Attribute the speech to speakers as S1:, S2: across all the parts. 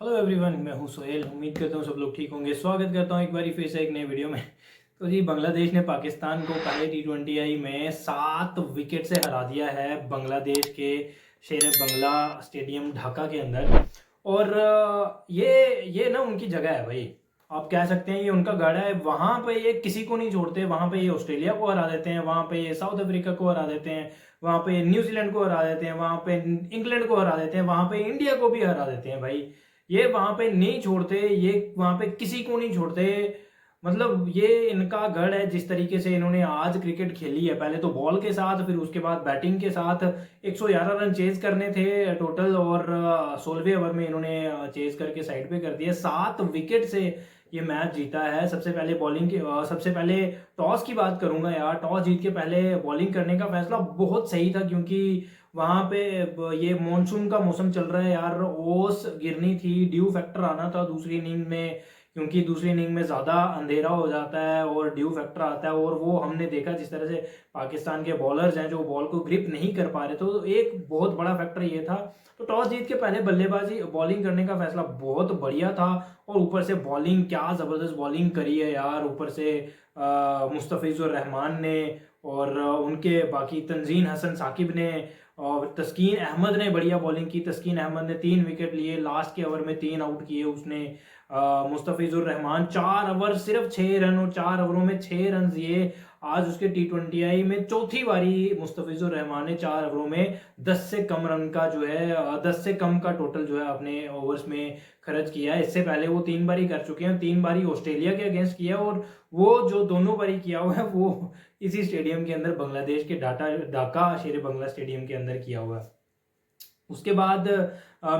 S1: Hello everyone, मैं हूं सोहेल। उम्मीद करता हूं सब लोग ठीक होंगे। स्वागत करता हूं एक बार फिर से एक नए वीडियो में। तो जी, बांग्लादेश ने पाकिस्तान को पहले T20I में 7 विकेट से हरा दिया है बांग्लादेश के शेर बंगला स्टेडियम ढाका के अंदर। और ये ना उनकी जगह है भाई। आप कह सकते हैं ये उनका गढ़ है। वहां पे ये किसी को नहीं छोड़ते। वहां पे ये ऑस्ट्रेलिया को हरा देते हैं, वहां पे ये साउथ अफ्रीका को हरा देते हैं, वहां पे न्यूजीलैंड को हरा देते हैं, वहां पे इंग्लैंड को हरा देते हैं, वहां पे इंडिया को भी हरा देते हैं भाई। ये वहां पे नहीं छोड़ते, ये वहां पे किसी को नहीं छोड़ते। मतलब ये इनका गढ़ है। जिस तरीके से इन्होंने आज क्रिकेट खेली है, पहले तो बॉल के साथ, फिर उसके बाद बैटिंग के साथ। 111 रन चेज करने थे टोटल, और 16वें ओवर में इन्होंने चेज करके साइड पे कर दिया। 7 विकेट से ये मैच जीता है। सबसे पहले बॉलिंग के सबसे पहले टॉस की बात करूंगा यार। टॉस जीत के पहले बॉलिंग करने का फैसला बहुत सही था, क्योंकि वहां पे ये मानसून का मौसम चल रहा है यार। ओस गिरनी थी, ड्यू फैक्टर आना था दूसरी इनिंग में, क्योंकि दूसरी इनिंग में ज्यादा अंधेरा हो जाता है और ड्यू फैक्टर आता है। और वो हमने देखा जिस तरह से पाकिस्तान के बॉलर्स हैं जो बॉल को ग्रिप नहीं कर पा रहे, तो एक बहुत बड़ा फैक्टर ये था। तो टॉस जीत के पहले बल्लेबाजी बॉलिंग करने का फैसला बहुत बढ़िया था। और ऊपर से बॉलिंग, क्या जबरदस्त बॉलिंग करी है यार। ऊपर से मुस्तफिजुर रहमान ने, और उनके बाकी तंजीन हसन साकिब ने, और तस्कीन अहमद ने बढ़िया बॉलिंग की। तस्कीन अहमद ने 3 विकेट लिए, लास्ट के ओवर में 3 आउट किए उसने। मुस्तफिजुर रहमान 4 ओवर सिर्फ 6 रन, और 4 ओवरों में 6 रन ये आज उसके T20I में चौथी बारी मुस्तफिजुर रहमान ने 4 ओवरों में 10 से कम रन का जो है 10 से कम का टोटल जो है अपने ओवर्स में खर्च किया है। इससे पहले वो 3 बारी कर चुके हैं। 3 बारी ऑस्ट्रेलिया के अगेंस्ट किया, और वो जो दोनों बारी किया हुआ है वो इसी स्टेडियम के अंदर, बांग्लादेश के ढाका शेर बंगला स्टेडियम के अंदर किया हुआ है। उसके बाद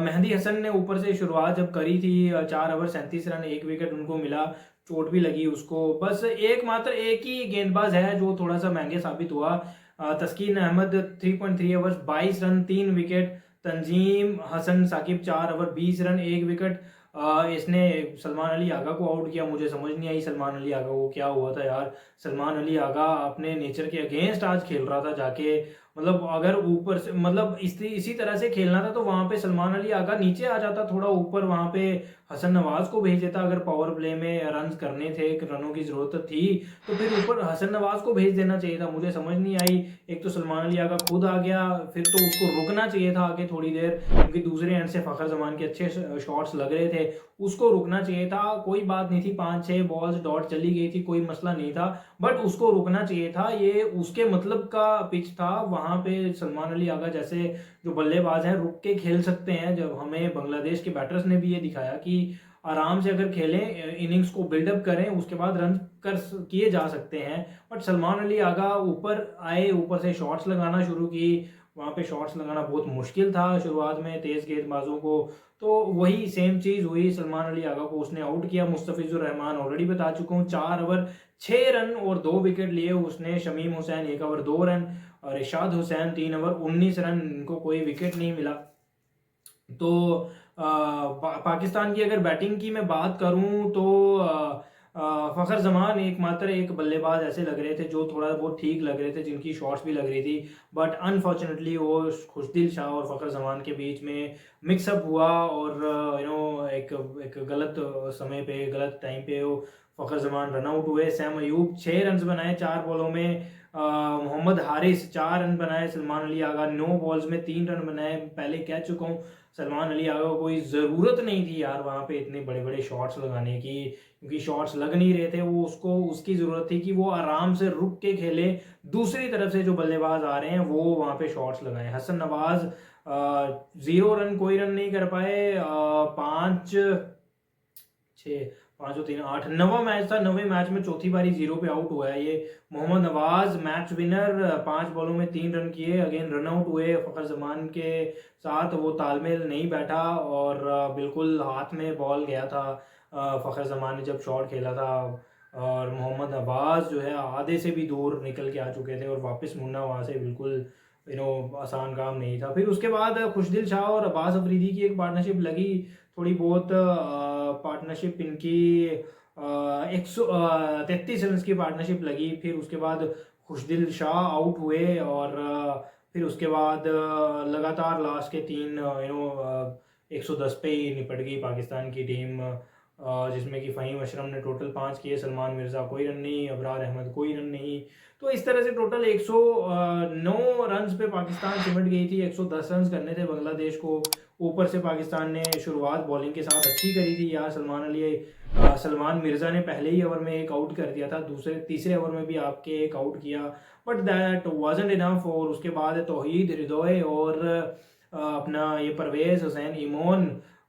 S1: मेहदी हसन ने ऊपर से शुरुआत जब करी थी, 4 ओवर 37 रन, 1 विकेट उनको मिला। चोट भी लगी उसको। बस मात्र एक ही गेंदबाज है जो थोड़ा सा महंगे साबित हुआ, Taskin Ahmed. 3.3 over 22 run, 3 wicket. Tanzim Hasan Sakib 4 over 20 run, 1 wicket. इसने सलमान अली आगा को आउट किया। मुझे समझ नहीं आई सलमान अली आगा को क्या हुआ था यार। सलमान अली आगा अपने नेचर के अगेंस्ट आज खेल रहा था जाके। मतलब अगर ऊपर से, मतलब इसी तरह से खेलना था तो वहां पे सलमान अली आगा नीचे आ जाता, थोड़ा ऊपर वहां पे हसन नवाज को भेज देता। अगर पावर प्ले में रन करने थे, रनों की जरूरत थी, तो फिर ऊपर हसन नवाज को भेज देना चाहिए था। मुझे समझ नहीं आई। एक तो सलमान अली आगा खुद आ गया, फिर तो उसको रुकना चाहिए था आगे थोड़ी देर, क्योंकि दूसरे एंड से फखर जमान के अच्छे शॉट्स लग रहे थे। उसको रुकना चाहिए था। कोई बात नहीं थी, 5-6 बॉल्स डॉट चली गई थी, कोई मसला नहीं था, बट उसको रुकना चाहिए था। ये उसके मतलब का पिच था। वहां पे सलमान अली आगा जैसे जो बल्लेबाज हैं रुक के खेल सकते हैं। जब हमें बांग्लादेश के बैटर्स ने भी ये दिखाया कि आराम से अगर खेलें, इनिंग्स को बिल्डअप करें, उसके बाद रन कर किए जा सकते हैं। बट सलमान अली आगा ऊपर आए, ऊपर से शॉट्स लगाना शुरू की। वहां पे शॉट्स लगाना बहुत मुश्किल था शुरुआत में तेज गेंदबाजों को। तो वही सेम चीज हुई। सलमान अली आगा को उसने आउट किया। मुस्तफिजुर रहमान ऑलरेडी बता चुका हूँ, 4 ओवर 6 रन और 2 विकेट लिए उसने। शमीम हुसैन 1 ओवर 2 रन, और इरशाद हुसैन 3 ओवर 19 रन, इनको कोई विकेट नहीं मिला। तो पाकिस्तान की अगर बैटिंग की मैं बात करूं तो फखर जमान एकमात्र एक बल्लेबाज ऐसे लग रहे थे जो थोड़ा बहुत ठीक लग रहे थे, जिनकी शॉट्स भी लग रही थी। बट अनफॉर्चुनेटली वो खुशदिल शाह और फखर जमान के बीच में मिक्सअप हुआ, और एक गलत समय पे, गलत टाइम पे वो फखर जमान रन आउट हुए। सैम अयूब 6 रन बनाए 4 बॉलों में। मोहम्मद हारिस 4 रन बनाए। सलमान अली आगा 9 बॉल्स में 3 रन बनाए। पहले कह चुका हूँ, सलमान अली आगा को कोई ज़रूरत नहीं थी यार वहाँ पे इतने बड़े बड़े शॉट्स लगाने की, क्योंकि शॉट्स लग नहीं रहे थे। वो उसको उसकी ज़रूरत थी कि वो आराम से रुक के खेले, दूसरी तरफ से जो बल्लेबाज आ रहे हैं वो वहाँ पे शॉट्स लगाए। हसन नवाज 0 रन, कोई रन नहीं कर पाए। 5 6 5 और 3 8 नवा मैच था। 9वें मैच में चौथी बारी 0 पे आउट हुआ है ये। मोहम्मद नवाज मैच विनर, 5 बॉलों में 3 रन किए, अगेन रन आउट हुए। फखर जमान के साथ वो तालमेल नहीं बैठा, और बिल्कुल हाथ में बॉल गया था फखर जमान ने जब शॉट खेला था। और मोहम्मद अब्बास जो है आधे से भी दूर निकल के आ चुके थे, और वापस मुड़ना वहाँ से बिल्कुल आसान काम नहीं था। फिर उसके बाद खुशदिल शाह और अब्बास अफरीदी की एक पार्टनरशिप लगी, थोड़ी बहुत पार्टनरशिप इनकी 133 रन की पार्टनरशिप लगी। फिर उसके बाद खुशदिल शाह आउट हुए, और फिर उसके बाद लगातार लास्ट के 3 110 पे ही निपट गई पाकिस्तान की टीम, जिसमें कि फ़हीम अशरफ ने टोटल 5 किए, सलमान मिर्ज़ा कोई रन नहीं, अबरार अहमद कोई रन नहीं। तो इस तरह से टोटल 109 रन्स पे पाकिस्तान सिमट गई थी। 110 रन करने थे बांग्लादेश को। ऊपर से पाकिस्तान ने शुरुआत बॉलिंग के साथ अच्छी करी थी यार। सलमान मिर्ज़ा ने पहले ही ओवर में एक आउट कर दिया था, तीसरे ओवर में भी आपके एक आउट किया, बट दैट वाजंट इनफ। और उसके बाद तौहीद हृदय और अपना ये परवेज़ हुसैन इमोन,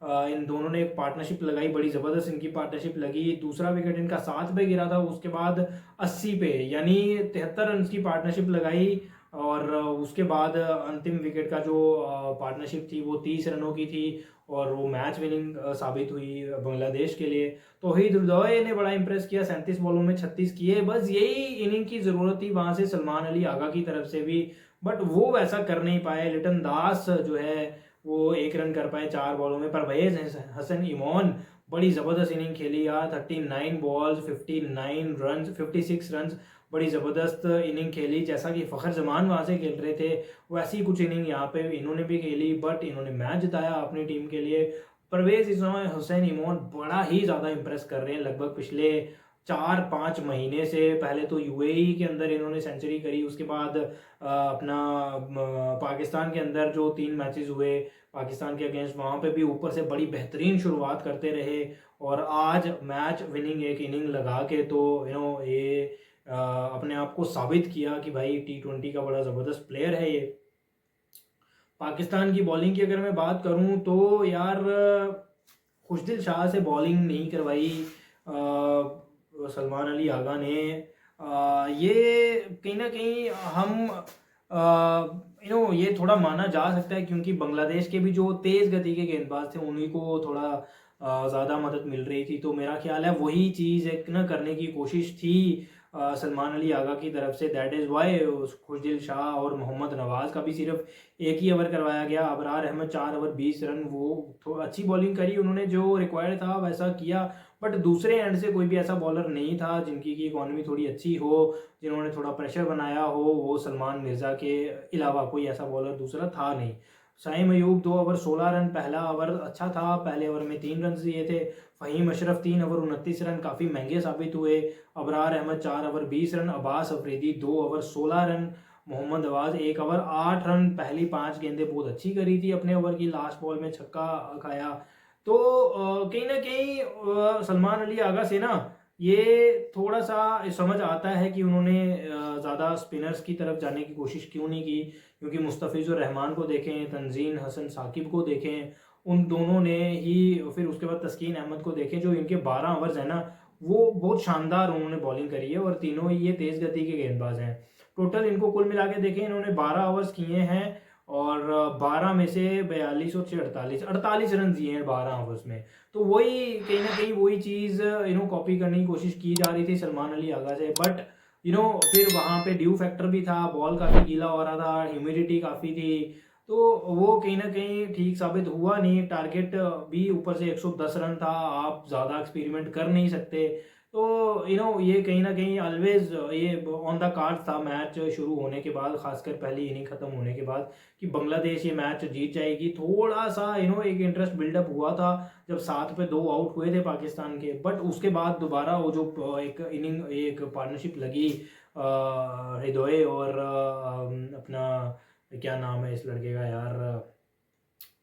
S1: इन दोनों ने एक पार्टनरशिप लगाई, बड़ी ज़बरदस्त इनकी पार्टनरशिप लगी। दूसरा विकेट इनका 7 पे गिरा था, उसके बाद 80 पे, यानी 73 रन की पार्टनरशिप लगाई। और उसके बाद अंतिम विकेट का जो पार्टनरशिप थी वो 30 रनों की थी, और वो मैच विनिंग साबित हुई बांग्लादेश के लिए। तौहीद हृदय ने बड़ा इंप्रेस किया, 37 बॉलों में 36 किए। बस यही इनिंग की ज़रूरत थी वहाँ से सलमान अली आगा की तरफ से भी, बट वो वैसा कर नहीं पाए। लिटन दास जो है वो 1 रन कर पाए 4 बॉलों में। परवेज हसन इमोन बड़ी ज़बरदस्त इनिंग खेली यार, 39 बॉल्स 59 रन 56 रन, बड़ी ज़बरदस्त इनिंग खेली। जैसा कि फ़खर जमान वहाँ से खेल रहे थे वैसी कुछ इनिंग यहाँ पे इन्होंने भी खेली, बट इन्होंने मैच जिताया अपनी टीम के लिए। परवेज हुसैन इमोन बड़ा ही ज़्यादा इंप्रेस कर रहे हैं। लगभग पिछले 4-5 महीने से, पहले तो यूएई के अंदर इन्होंने सेंचुरी करी, उसके बाद अपना पाकिस्तान के अंदर जो 3 मैचेस हुए पाकिस्तान के अगेंस्ट, वहाँ पे भी ऊपर से बड़ी बेहतरीन शुरुआत करते रहे। और आज मैच विनिंग एक इनिंग लगा के तो ये अपने आप को साबित किया कि भाई T20 का बड़ा ज़बरदस्त प्लेयर है ये। पाकिस्तान की बॉलिंग की अगर मैं बात करूं तो यार, खुशदिल शाह से बॉलिंग नहीं करवाई सलमान अली आगा ने। ये कहीं ना कहीं हम ये थोड़ा माना जा सकता है, क्योंकि बांग्लादेश के भी जो तेज़ गति के गेंदबाज थे उन्हीं को थोड़ा ज़्यादा मदद मिल रही थी। तो मेरा ख्याल है वही चीज़ एक ना करने की कोशिश थी सलमान अली आगा की तरफ से। दैट इज़ वाई खुशदिल शाह और मोहम्मद नवाज़ का भी सिर्फ एक ही ओवर करवाया गया। अबरार अहमद 4 ओवर 20 रन, वो थोड़ा अच्छी बॉलिंग करी, उन्होंने जो रिक्वायर्ड था वैसा किया। बट दूसरे एंड से कोई भी ऐसा बॉलर नहीं था जिनकी की इकॉनमी थोड़ी अच्छी हो, जिन्होंने थोड़ा प्रेशर बनाया हो। वो सलमान मिर्ज़ा के अलावा कोई ऐसा बॉलर दूसरा था नहीं। साइम अयूब 2 ओवर 16 रन, पहला ओवर अच्छा था, पहले ओवर में 3 रन दिए थे। फ़हीम अशरफ 3 ओवर 29 रन, काफ़ी महंगे साबित हुए। Abrar Ahmed 4 over 20 run, Abbas Afridi 2 over 16 run, Mohammad Nawaz 1 over 8 run. पहली 5 गेंदें बहुत अच्छी करी थी अपने ओवर की, लास्ट बॉल में छक्का खाया। तो कहीं ना कहीं सलमान अली आगा से ना ये थोड़ा सा समझ आता है कि उन्होंने ज़्यादा स्पिनर्स की तरफ जाने की कोशिश क्यों नहीं की, क्योंकि मुस्तफ़िज़ुर रहमान को देखें, तंजीन हसन साकिब को देखें, उन दोनों ने ही, फिर उसके बाद तस्कीन अहमद को देखें, जो इनके 12 ओवर्स हैं ना वो बहुत शानदार उन्होंने बॉलिंग करी है, और तीनों ही ये तेज़ गति के गेंदबाज हैं। टोटल इनको कुल मिला के देखें, इन्होंने 12 ओवर्स किए हैं और 12 में से 42 और 48 रन दिए हैं 12 ओवर्स में। तो वही कहीं ना कहीं वही चीज़ कॉपी करने की कोशिश की जा रही थी सलमान अली आगा से। बट फिर वहाँ पे ड्यू फैक्टर भी था, बॉल काफ़ी गीला हो रहा था, ह्यूमिडिटी काफ़ी थी, तो वो कहीं ना कहीं ठीक साबित हुआ नहीं। टारगेट भी ऊपर से 110 रन था, आप ज़्यादा एक्सपेरिमेंट कर नहीं सकते। तो ये कहीं ना कहीं ऑलवेज ये ऑन द कार्ड था मैच शुरू होने के बाद, खासकर पहली इनिंग खत्म होने के बाद, कि बांग्लादेश ये मैच जीत जाएगी। थोड़ा सा एक इंटरेस्ट बिल्डअप हुआ था जब 7 पे 2 आउट हुए थे पाकिस्तान के, बट उसके बाद दोबारा वो जो एक पार्टनरशिप लगी हृदय और अपना क्या नाम है इस लड़के का यार,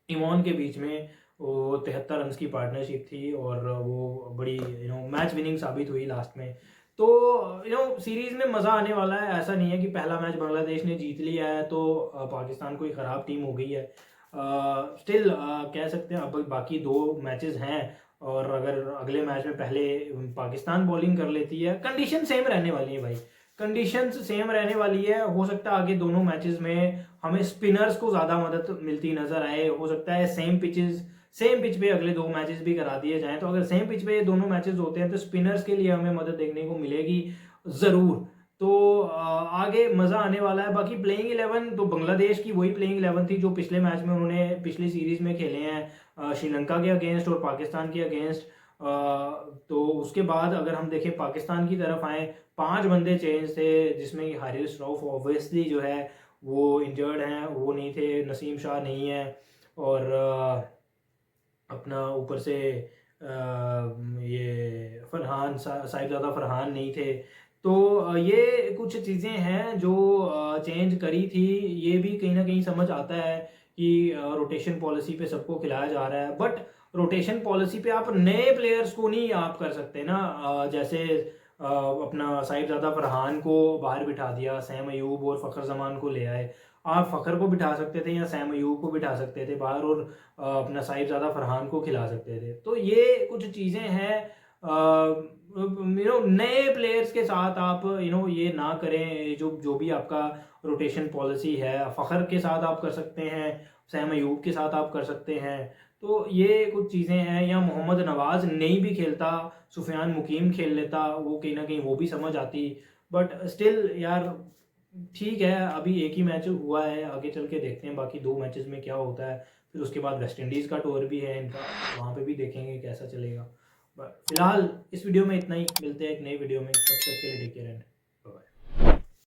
S1: इमोन के बीच में, वो 73 रन की पार्टनरशिप थी और वो बड़ी मैच विनिंग साबित हुई लास्ट में। तो सीरीज में मज़ा आने वाला है। ऐसा नहीं है कि पहला मैच बांग्लादेश ने जीत लिया है तो पाकिस्तान कोई ख़राब टीम हो गई है। स्टिल कह सकते हैं अब बाकी 2 मैचेस हैं, और अगर अगले मैच में पहले पाकिस्तान बॉलिंग कर लेती है, कंडीशन सेम रहने वाली है भाई, कंडीशंस सेम रहने वाली है। हो सकता है आगे दोनों मैचेस में हमें स्पिनर्स को ज़्यादा मदद मिलती नज़र आए। हो सकता है सेम पिच पे अगले 2 मैचेस भी करा दिए जाएं। तो अगर सेम पिच पे ये दोनों मैचेस होते हैं तो स्पिनर्स के लिए हमें मदद देखने को मिलेगी ज़रूर। तो आगे मज़ा आने वाला है। बाकी प्लेइंग 11 तो बांग्लादेश की वही प्लेइंग 11 थी जो पिछले मैच में उन्होंने पिछली सीरीज़ में खेले हैं, श्रीलंका के अगेंस्ट और पाकिस्तान के अगेंस्ट। तो उसके बाद अगर हम देखें पाकिस्तान की तरफ आए, 5 बंदे चेंज थे, जिसमें कि हारिस रऊफ ऑब्वियसली जो है वो इंजर्ड हैं, वो नहीं थे, नसीम शाह नहीं है, और अपना ऊपर से ये साहिबजादा फरहान नहीं थे। तो ये कुछ चीज़ें हैं जो चेंज करी थी। ये भी कहीं ना कहीं समझ आता है कि रोटेशन पॉलिसी पे सबको खिलाया जा रहा है, बट रोटेशन पॉलिसी पे आप नए प्लेयर्स को नहीं आप कर सकते ना। जैसे अपना साहिबजादा फरहान को बाहर बिठा दिया, सैम अयूब और फ़खर जमान को ले आए। आप फ़खर को बिठा सकते थे या सैम अयूब को बिठा सकते थे बाहर, और अपना साहिबजादा फरहान को खिला सकते थे। तो ये कुछ चीज़ें हैं, नए प्लेयर्स के साथ आप ये ना करें। जो जो भी आपका रोटेशन पॉलिसी है, फ़खर के साथ आप कर सकते हैं, सैम अयूब के साथ आप कर सकते हैं। तो ये कुछ चीज़ें हैं। या मोहम्मद नवाज़ नहीं भी खेलता, सुफियान मुकीम खेल लेता, वो कहीं ना कहीं वो भी समझ आती। बट स्टिल यार ठीक है, अभी एक ही मैच हुआ है, आगे चल के देखते हैं बाकी 2 मैचेस में क्या होता है। फिर उसके बाद वेस्ट इंडीज़ का टूर भी है इनका, वहाँ पे भी देखेंगे कैसा चलेगा। बट फिलहाल इस वीडियो में इतना ही, मिलते हैं एक नई वीडियो में, तब तक के लिए टेक केयर एंड